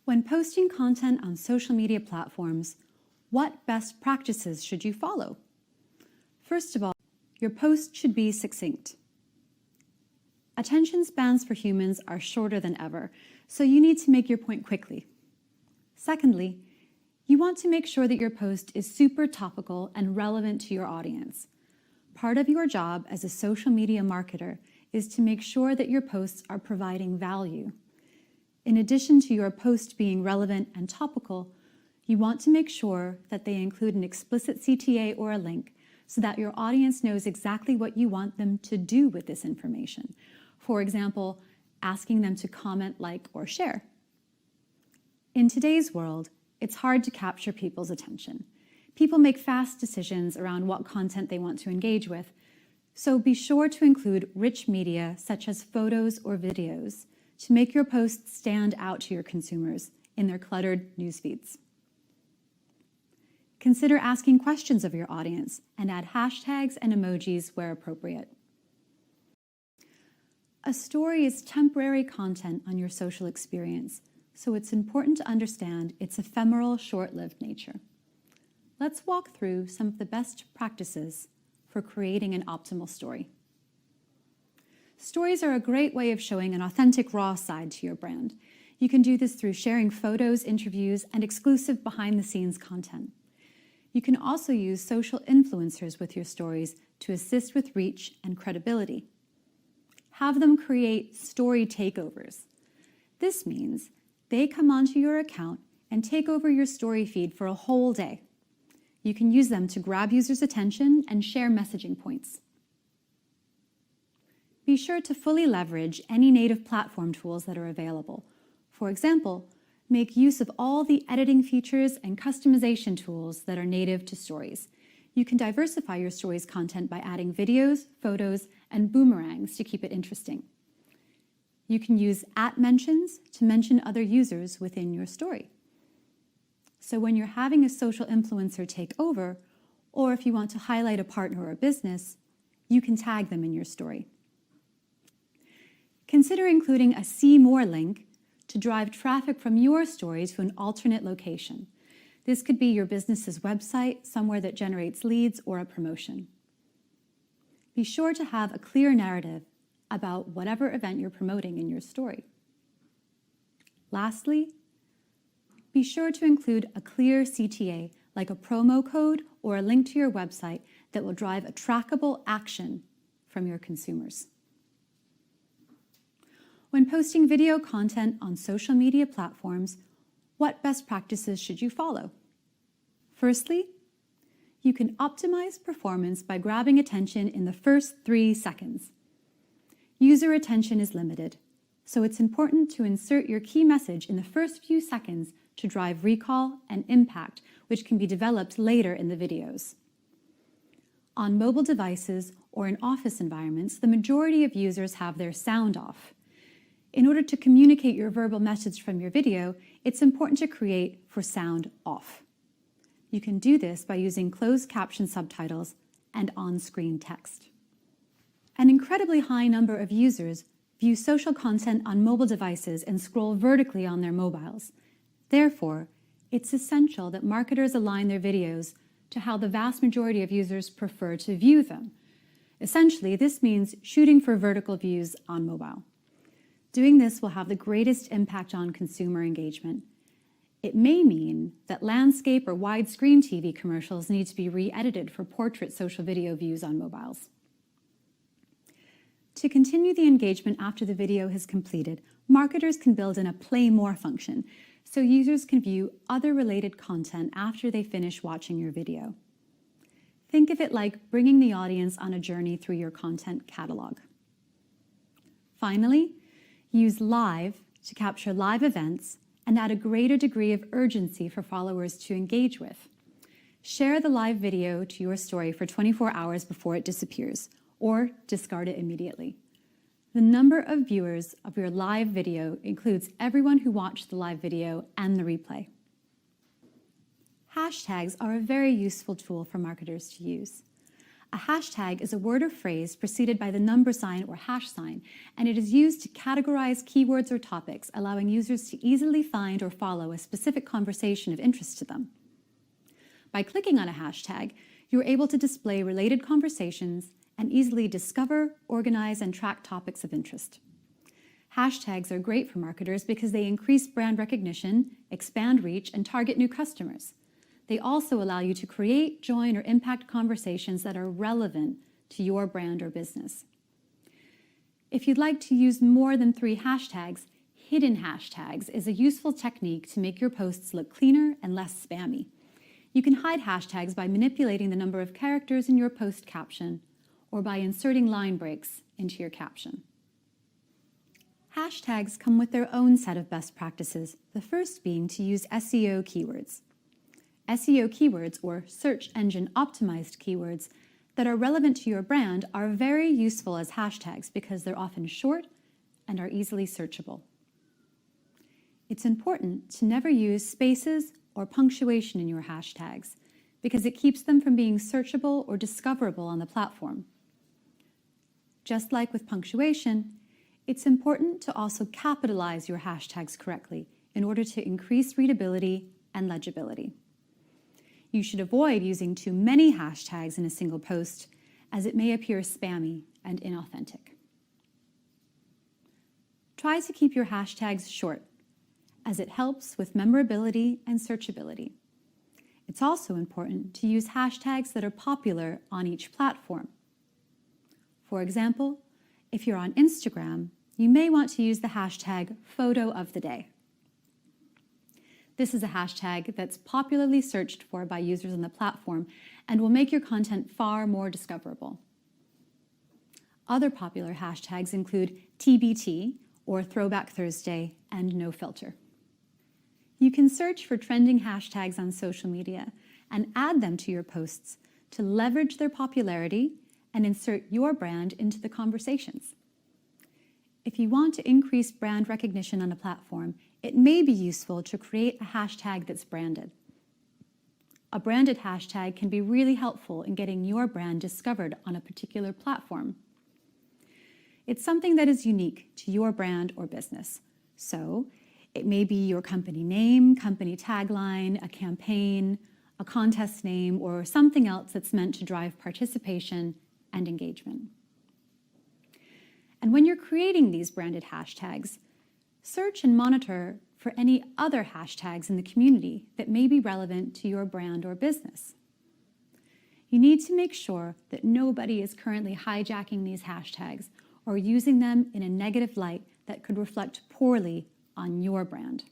When posting content on social media platforms, what best practices should you follow? First of all, your post should be succinct. Attention spans for humans are shorter than ever, so you need to make your point quickly. Secondly, you want to make sure that your post is super topical and relevant to your audience. Part of your job as a social media marketer is to make sure that your posts are providing value. In addition to your post being relevant and topical, you want to make sure that they include an explicit CTA or a link so that your audience knows exactly what you want them to do with this information. For example, asking them to comment, like, or share. In today's world, it's hard to capture people's attention. People make fast decisions around what content they want to engage with, so be sure to include rich media such as photos or videos to make your posts stand out to your consumers in their cluttered news feeds. Consider asking questions of your audience and add hashtags and emojis where appropriate. A story is temporary content on your social experience, so it's important to understand its ephemeral, short-lived nature. Let's walk through some of the best practices for creating an optimal story. Stories are a great way of showing an authentic, raw side to your brand. You can do this through sharing photos, interviews, and exclusive behind-the-scenes content. You can also use social influencers with your stories to assist with reach and credibility. Have them create story takeovers. This means they come onto your account and take over your story feed for a whole day. You can use them to grab users' attention and share messaging points. Be sure to fully leverage any native platform tools that are available. For example, make use of all the editing features and customization tools that are native to stories. You can diversify your stories' content by adding videos, photos, and boomerangs to keep it interesting. You can use @mentions to mention other users within your story. So when you're having a social influencer take over, or if you want to highlight a partner or business, you can tag them in your story. Consider including a See More link to drive traffic from your story to an alternate location. This could be your business's website, somewhere that generates leads, or a promotion. Be sure to have a clear narrative about whatever event you're promoting in your story. Lastly, be sure to include a clear CTA, like a promo code or a link to your website that will drive a trackable action from your consumers. When posting video content on social media platforms, what best practices should you follow? Firstly, you can optimize performance by grabbing attention in the first 3 seconds. User attention is limited, so it's important to insert your key message in the first few seconds to drive recall and impact, which can be developed later in the videos. On mobile devices or in office environments, the majority of users have their sound off. In order to communicate your verbal message from your video, it's important to create for sound off. You can do this by using closed caption subtitles and on-screen text. An incredibly high number of users view social content on mobile devices and scroll vertically on their mobiles. Therefore, it's essential that marketers align their videos to how the vast majority of users prefer to view them. Essentially, this means shooting for vertical views on mobile. Doing this will have the greatest impact on consumer engagement. It may mean that landscape or widescreen TV commercials need to be re-edited for portrait social video views on mobiles. To continue the engagement after the video has completed, marketers can build in a Play More function, so users can view other related content after they finish watching your video. Think of it like bringing the audience on a journey through your content catalog. Finally, use Live to capture live events and add a greater degree of urgency for followers to engage with. Share the live video to your story for 24 hours before it disappears, or discard it immediately. The number of viewers of your live video includes everyone who watched the live video and the replay. Hashtags are a very useful tool for marketers to use. A hashtag is a word or phrase preceded by the number sign or hash sign, and it is used to categorize keywords or topics, allowing users to easily find or follow a specific conversation of interest to them. By clicking on a hashtag, you are able to display related conversations and easily discover, organize, and track topics of interest. Hashtags are great for marketers because they increase brand recognition, expand reach, and target new customers. They also allow you to create, join, or impact conversations that are relevant to your brand or business. If you'd like to use more than 3 hashtags, hidden hashtags is a useful technique to make your posts look cleaner and less spammy. You can hide hashtags by manipulating the number of characters in your post caption or by inserting line breaks into your caption. Hashtags come with their own set of best practices, the first being to use SEO keywords. SEO keywords, or search engine optimized keywords, that are relevant to your brand are very useful as hashtags because they're often short and are easily searchable. It's important to never use spaces or punctuation in your hashtags because it keeps them from being searchable or discoverable on the platform. Just like with punctuation, it's important to also capitalize your hashtags correctly in order to increase readability and legibility. You should avoid using too many hashtags in a single post, as it may appear spammy and inauthentic. Try to keep your hashtags short, as it helps with memorability and searchability. It's also important to use hashtags that are popular on each platform. For example, if you're on Instagram, you may want to use the hashtag photo of the day. This is a hashtag that's popularly searched for by users on the platform and will make your content far more discoverable. Other popular hashtags include TBT, or Throwback Thursday, and No Filter. You can search for trending hashtags on social media and add them to your posts to leverage their popularity and insert your brand into the conversations. If you want to increase brand recognition on a platform, it may be useful to create a hashtag that's branded. A branded hashtag can be really helpful in getting your brand discovered on a particular platform. It's something that is unique to your brand or business. So it may be your company name, company tagline, a campaign, a contest name, or something else that's meant to drive participation and engagement. And when you're creating these branded hashtags, search and monitor for any other hashtags in the community that may be relevant to your brand or business. You need to make sure that nobody is currently hijacking these hashtags or using them in a negative light that could reflect poorly on your brand.